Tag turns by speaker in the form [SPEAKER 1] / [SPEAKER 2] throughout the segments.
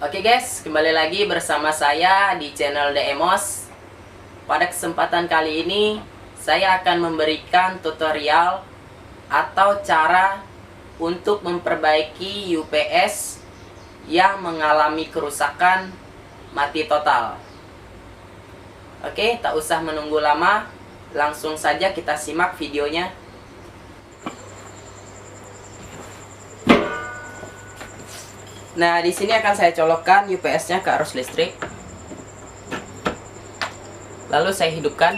[SPEAKER 1] Oke guys, kembali lagi bersama saya di channel DMOS. Pada kesempatan kali ini, saya akan memberikan tutorial atau cara untuk memperbaiki UPS yang mengalami kerusakan mati total. Oke, tak usah menunggu lama, langsung saja kita simak videonya. Nah, di sini akan saya colokkan UPS-nya ke arus listrik. Lalu saya hidupkan.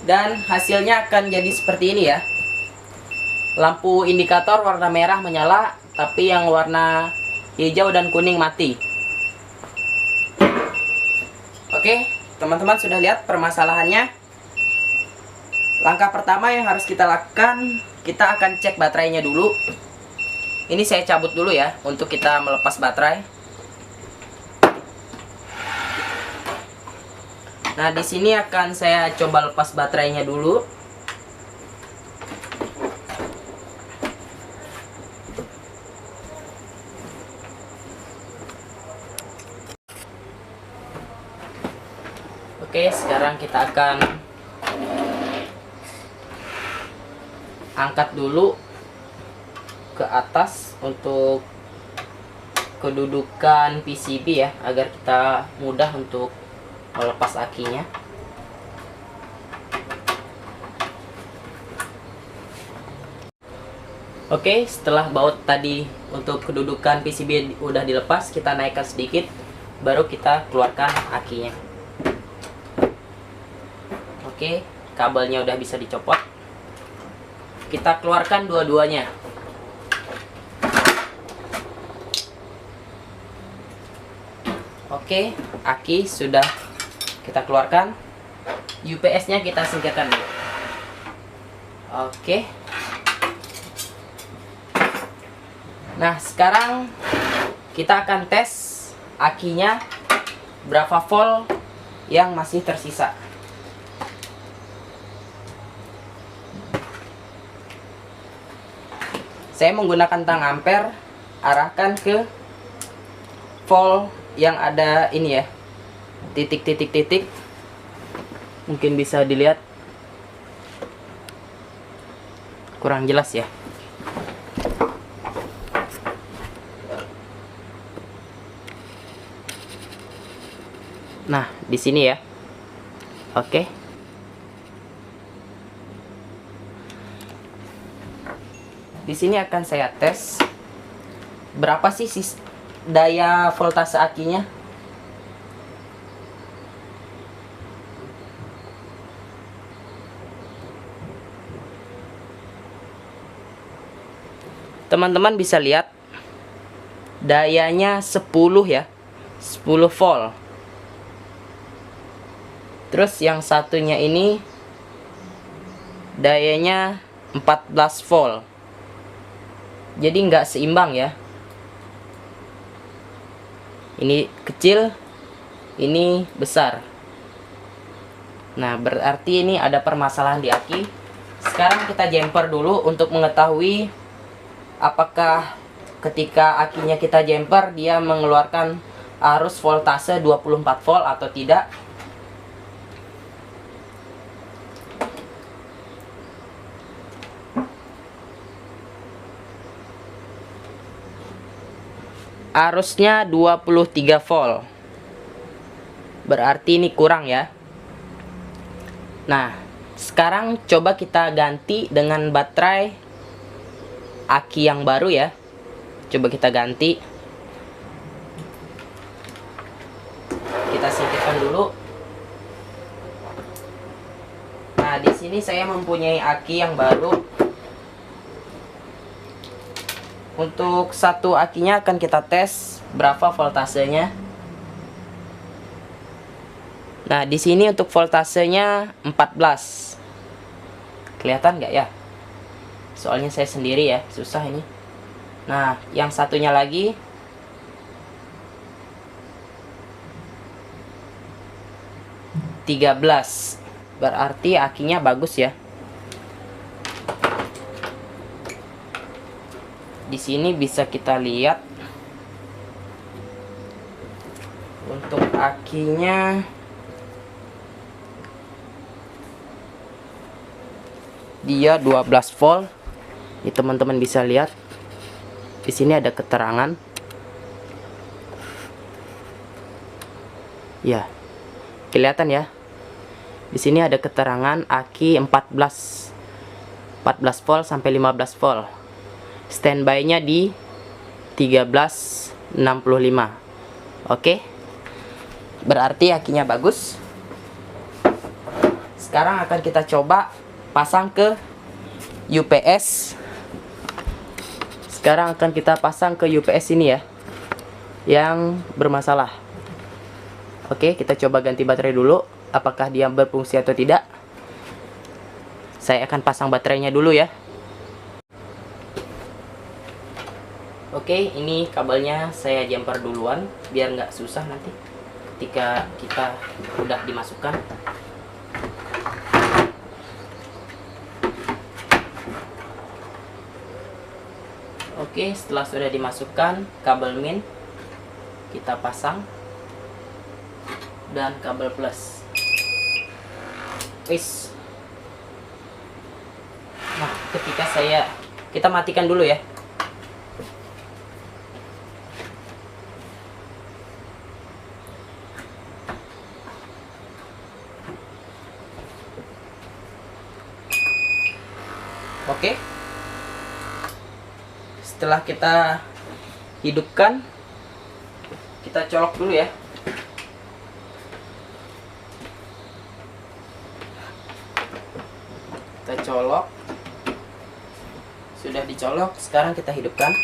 [SPEAKER 1] Dan hasilnya akan jadi seperti ini ya. Lampu indikator warna merah menyala, tapi yang warna hijau dan kuning mati. Oke, teman-teman sudah lihat permasalahannya. Langkah pertama yang harus kita lakukan, kita akan cek baterainya dulu. Ini saya cabut dulu ya, untuk kita melepas baterai. Nah, di sini akan saya coba lepas baterainya dulu. Oke, sekarang kita akan angkat dulu ke atas untuk kedudukan PCB ya, agar kita mudah untuk melepas akinya. Oke, setelah baut tadi untuk kedudukan PCB udah dilepas, kita naikkan sedikit, baru kita keluarkan akinya. Oke, kabelnya udah bisa dicopot. Kita keluarkan dua-duanya. Oke, aki sudah kita keluarkan. UPS-nya kita singkirkan dulu. Oke. Nah, sekarang kita akan tes akinya berapa volt yang masih tersisa. Saya menggunakan tang ampere, arahkan ke volt yang ada ini ya, titik-titik-titik, mungkin bisa dilihat, kurang jelas ya. Nah, di sini ya. Oke. Di sini akan saya tes berapa sih daya voltase akinya. Teman-teman bisa lihat dayanya 10 ya, 10 volt. Terus yang satunya ini dayanya 14 volt. Jadi nggak seimbang ya. Ini kecil, ini besar. Nah, berarti ini ada permasalahan di aki. Sekarang kita jumper dulu untuk mengetahui apakah ketika akinya kita jumper dia mengeluarkan arus voltase 24 volt atau tidak. Arusnya 23 volt. Berarti ini kurang ya. Nah, sekarang coba kita ganti dengan baterai aki yang baru ya. Coba kita ganti. Kita singkirkan dulu. Nah, di sini saya mempunyai aki yang baru. Untuk satu akinya akan kita tes berapa voltasenya. Nah, di sini untuk voltasenya 14. Kelihatan nggak ya? Soalnya saya sendiri ya, susah ini. Nah, yang satunya lagi (13). Berarti akinya bagus ya. Di sini bisa kita lihat Untuk akinya dia 12 volt. Ini teman-teman bisa lihat. Di sini ada keterangan. Ya. Kelihatan ya. Di sini ada keterangan aki 14 volt sampai 15 volt. Standby-nya di 1365. Oke. Berarti akinya bagus. Sekarang akan kita coba pasang ke UPS. Sekarang akan kita pasang ke UPS ini ya, yang bermasalah. Oke, kita coba ganti baterai dulu. Apakah dia berfungsi atau tidak? Saya akan pasang baterainya dulu ya. Oke, ini kabelnya saya jumper duluan biar nggak susah nanti ketika kita udah dimasukkan. Oke, setelah sudah dimasukkan kabel min, kita pasang dan kabel plus. Wis. Nah, ketika kita matikan dulu ya. Oke. Setelah kita hidupkan, kita colok dulu ya. Kita colok. Sudah dicolok, sekarang kita hidupkan.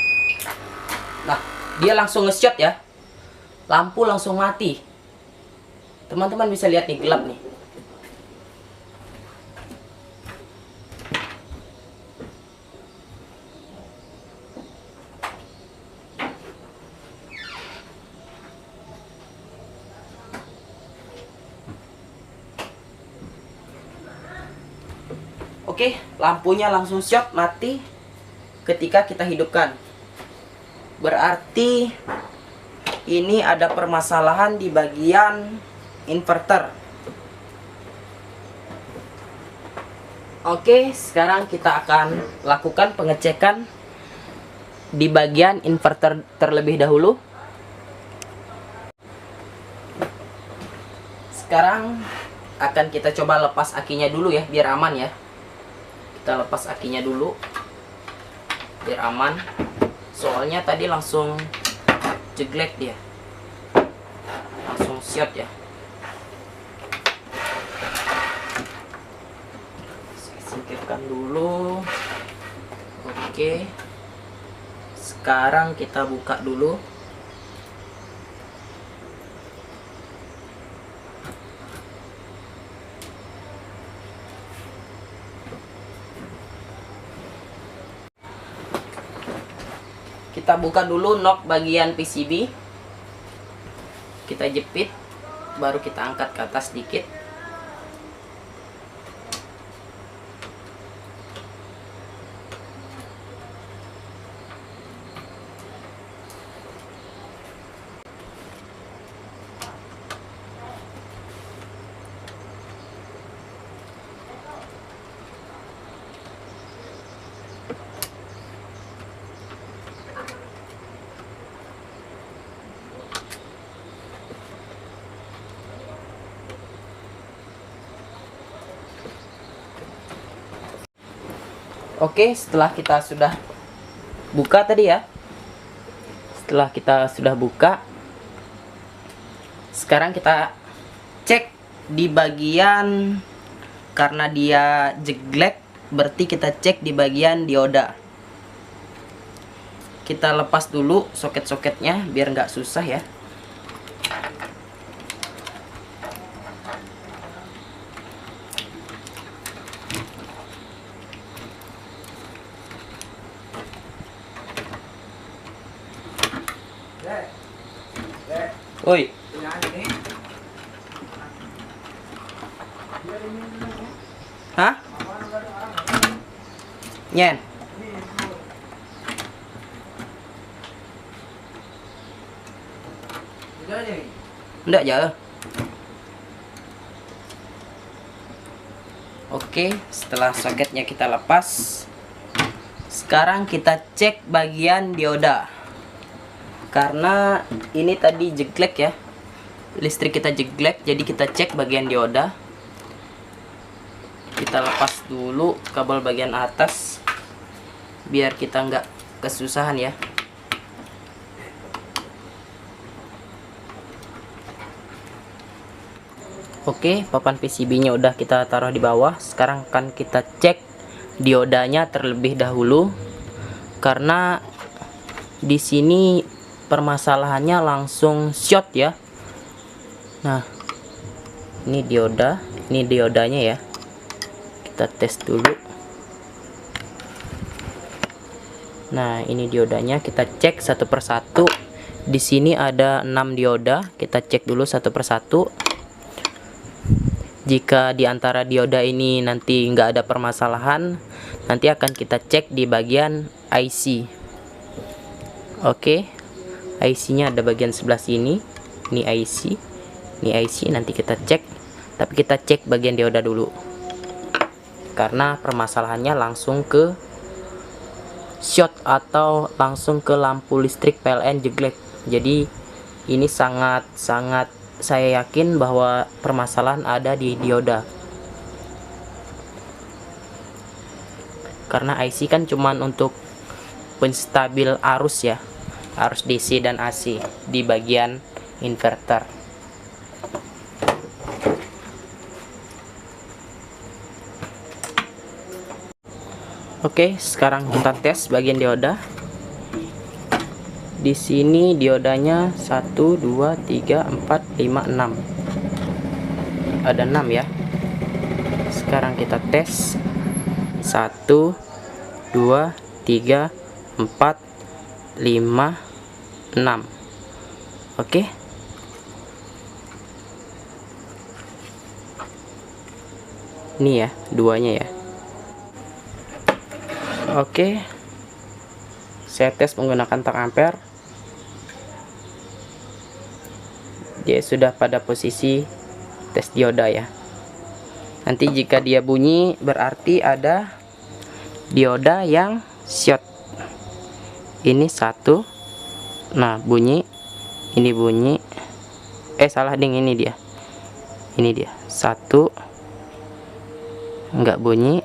[SPEAKER 1] Nah, dia langsung nge-shot ya. Lampu langsung mati. Teman-teman bisa lihat nih, gelap nih. Oke, lampunya langsung shot mati ketika kita hidupkan. Berarti ini ada permasalahan di bagian inverter. Oke, sekarang kita akan lakukan pengecekan di bagian inverter terlebih dahulu. Sekarang akan kita coba lepas akinya dulu ya, biar aman ya. Kita lepas akinya dulu biar aman, soalnya tadi langsung jeglek dia, langsung shot ya. Saya singkirkan dulu. Oke, sekarang kita buka dulu. Kita buka dulu nok bagian PCB. Kita jepit, baru kita angkat ke atas sedikit. Oke, setelah kita sudah buka tadi ya. Setelah kita sudah buka, sekarang kita cek di bagian, karena dia jeglek, berarti kita cek di bagian dioda. Kita lepas dulu soket-soketnya biar nggak susah ya. Oi. Hah? Nyen. Enggak ya. Oke, setelah soketnya kita lepas, sekarang kita cek bagian dioda. Karena ini tadi jeglek ya, listrik kita jeglek, jadi kita cek bagian dioda. Kita lepas dulu kabel bagian atas biar kita nggak kesusahan ya. Oke, papan PCB-nya udah kita taruh di bawah. Sekarang akan kita cek diodanya terlebih dahulu, karena di sini permasalahannya langsung short ya. Nah, ini diodanya ya. Kita tes dulu. Nah, ini diodanya, kita cek satu persatu. Di sini ada 6 dioda, kita cek dulu satu persatu. Jika di antara dioda ini nanti nggak ada permasalahan, nanti akan kita cek di bagian IC. Oke, IC-nya ada bagian sebelah sini. Ini IC, nanti kita cek. Tapi kita cek bagian dioda dulu, karena permasalahannya langsung ke short atau langsung ke lampu listrik PLN jeglek. Jadi ini sangat saya yakin bahwa permasalahan ada di dioda, karena IC kan cuman untuk penstabil arus ya, arus DC dan AC di bagian inverter. Oke, sekarang kita tes bagian dioda. Di sini diodanya 1 2 3 4 5 6. Ada 6 ya. Sekarang kita tes 1 2 3 4 5 6. Oke. Ini ya, duanya ya. Oke. Saya tes menggunakan tang ampere. Dia sudah pada posisi tes dioda ya. Nanti jika dia bunyi berarti ada dioda yang short. Ini satu. Nah, bunyi. Ini bunyi. Salah ding, ini dia. Ini dia. Satu. Enggak bunyi.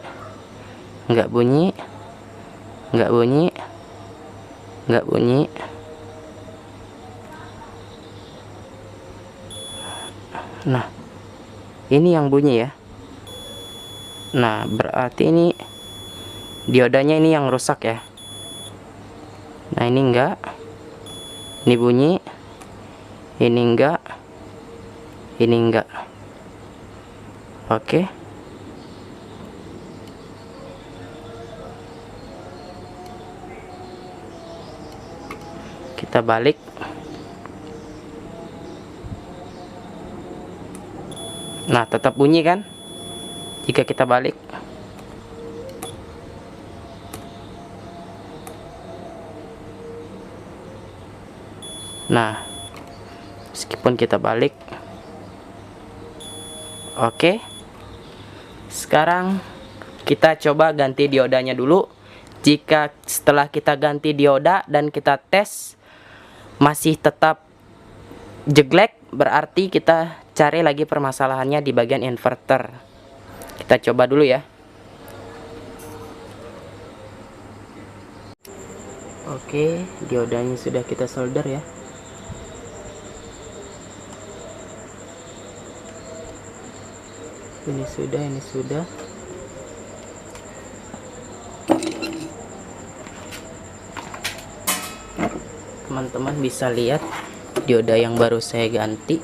[SPEAKER 1] Enggak bunyi. Enggak bunyi. Enggak bunyi. Nah, ini yang bunyi ya. Nah, berarti ini diodanya ini yang rusak ya. Nah, ini enggak. Ini bunyi. Ini enggak. Ini enggak. Oke. Kita balik. Nah, tetap bunyi kan jika kita balik. Nah, meskipun kita balik. Oke. Sekarang kita coba ganti diodanya dulu. Jika setelah kita ganti dioda dan kita tes masih tetap jeglek, berarti kita cari lagi permasalahannya di bagian inverter. Kita coba dulu ya. Oke, diodanya sudah kita solder ya. Ini sudah. Teman-teman bisa lihat dioda yang baru saya ganti.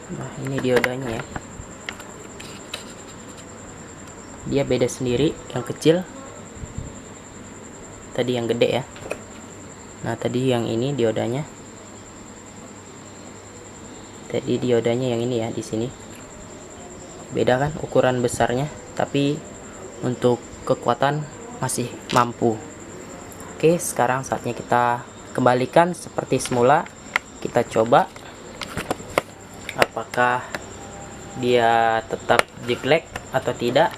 [SPEAKER 1] Nah, ini diodanya ya. Dia beda sendiri, yang kecil. Tadi yang gede ya. Nah, tadi yang ini diodanya. Tadi diodanya yang ini ya, di sini. Beda kan ukuran besarnya, tapi untuk kekuatan masih mampu. Oke, sekarang saatnya kita kembalikan seperti semula. Kita coba apakah dia tetap jeglek atau tidak.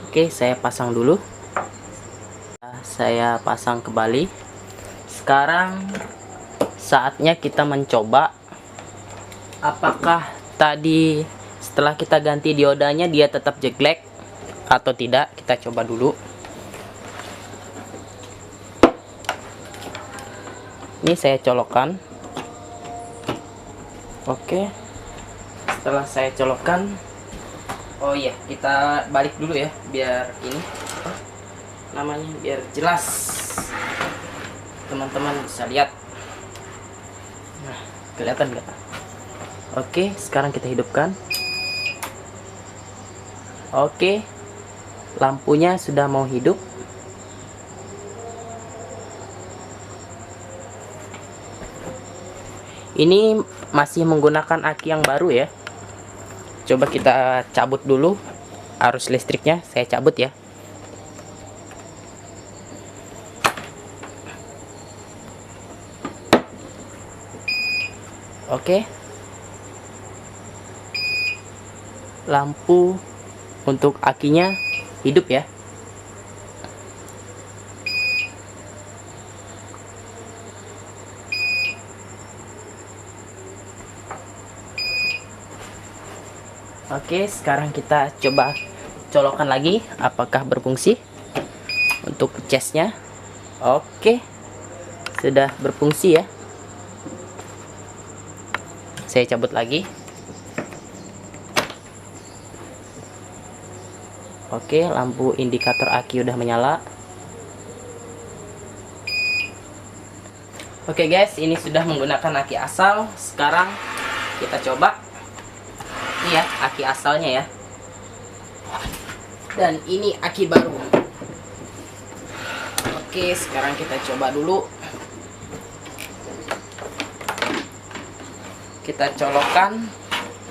[SPEAKER 1] Oke, saya pasang dulu. Saya pasang kembali. Sekarang saatnya kita mencoba apakah tadi setelah kita ganti diodanya dia tetap jeglek atau tidak. Kita coba dulu. Ini saya colokkan. Oke, setelah saya colokkan, oh iya, kita balik dulu ya, biar ini apa namanya, biar jelas teman-teman bisa lihat. Nah, kelihatan nggak? Oke, sekarang kita hidupkan. Oke, lampunya sudah mau hidup. Ini masih menggunakan aki yang baru ya. Coba kita cabut dulu arus listriknya. Saya cabut ya. Oke. Lampu untuk akinya hidup ya. Oke, sekarang kita coba colokkan lagi apakah berfungsi untuk casnya. Oke, sudah berfungsi ya. Saya cabut lagi. Oke, lampu indikator aki udah menyala. Oke guys, ini sudah menggunakan aki asal. Sekarang kita coba. Ini ya aki asalnya ya, dan ini aki baru. Oke, sekarang kita coba dulu. Kita colokkan.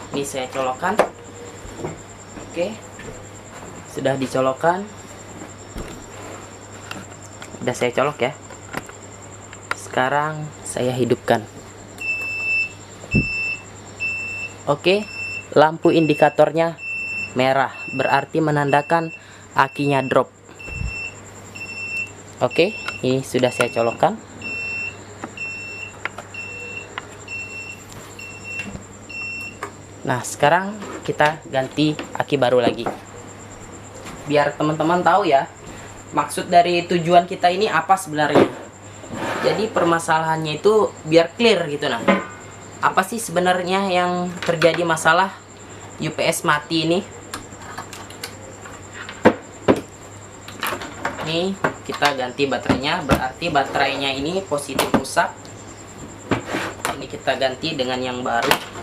[SPEAKER 1] Ini saya colokkan. Oke, sudah dicolokkan. Udah saya colok ya. Sekarang saya hidupkan. Oke, lampu indikatornya merah, berarti menandakan akinya drop. Oke, ini sudah saya colokkan. Nah, sekarang kita ganti aki baru lagi. Biar teman-teman tahu ya, maksud dari tujuan kita ini apa sebenarnya. Jadi permasalahannya itu biar clear gitu. Nah, apa sih sebenarnya yang terjadi masalah UPS mati ini? Nih, kita ganti baterainya, berarti baterainya ini positif rusak. Ini kita ganti dengan yang baru.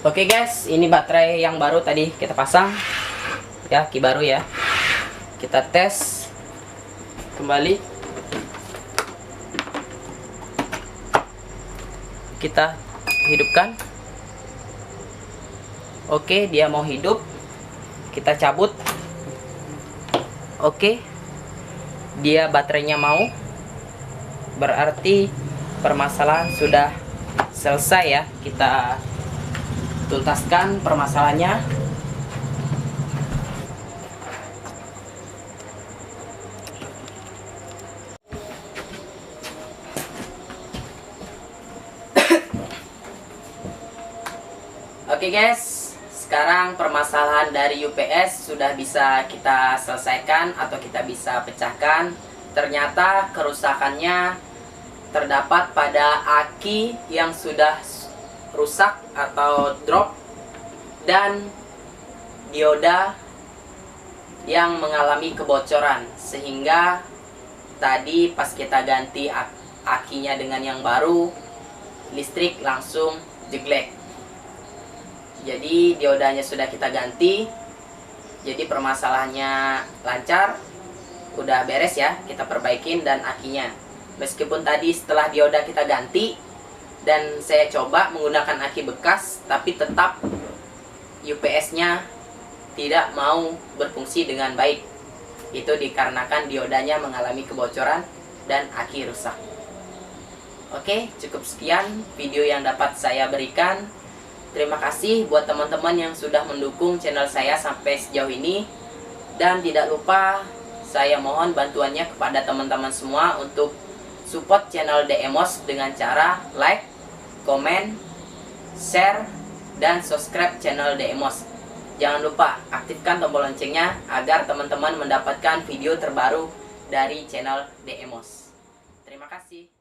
[SPEAKER 1] Oke guys, ini baterai yang baru tadi kita pasang ya, ki baru ya. Kita tes kembali. Kita hidupkan. Oke, dia mau hidup. Kita cabut. Oke, dia baterainya mau. Berarti permasalahan sudah selesai ya. Kita tuntaskan permasalahannya. Oke guys, sekarang permasalahan dari UPS sudah bisa kita selesaikan atau kita bisa pecahkan. Ternyata kerusakannya terdapat pada aki yang sudah rusak atau drop dan dioda yang mengalami kebocoran, sehingga tadi pas kita ganti akinya dengan yang baru, listrik langsung jeglek. Jadi diodanya sudah kita ganti, jadi permasalahannya lancar, udah beres ya, kita perbaikin. Dan akinya, meskipun tadi setelah dioda kita ganti dan saya coba menggunakan aki bekas, tapi tetap UPS-nya tidak mau berfungsi dengan baik. Itu dikarenakan diodanya mengalami kebocoran dan aki rusak. Oke, cukup sekian video yang dapat saya berikan. Terima kasih buat teman-teman yang sudah mendukung channel saya sampai sejauh ini. Dan tidak lupa saya mohon bantuannya kepada teman-teman semua untuk support channel DEMOS dengan cara like, komen, share, dan subscribe channel DEMOS. Jangan lupa aktifkan tombol loncengnya agar teman-teman mendapatkan video terbaru dari channel DEMOS. Terima kasih.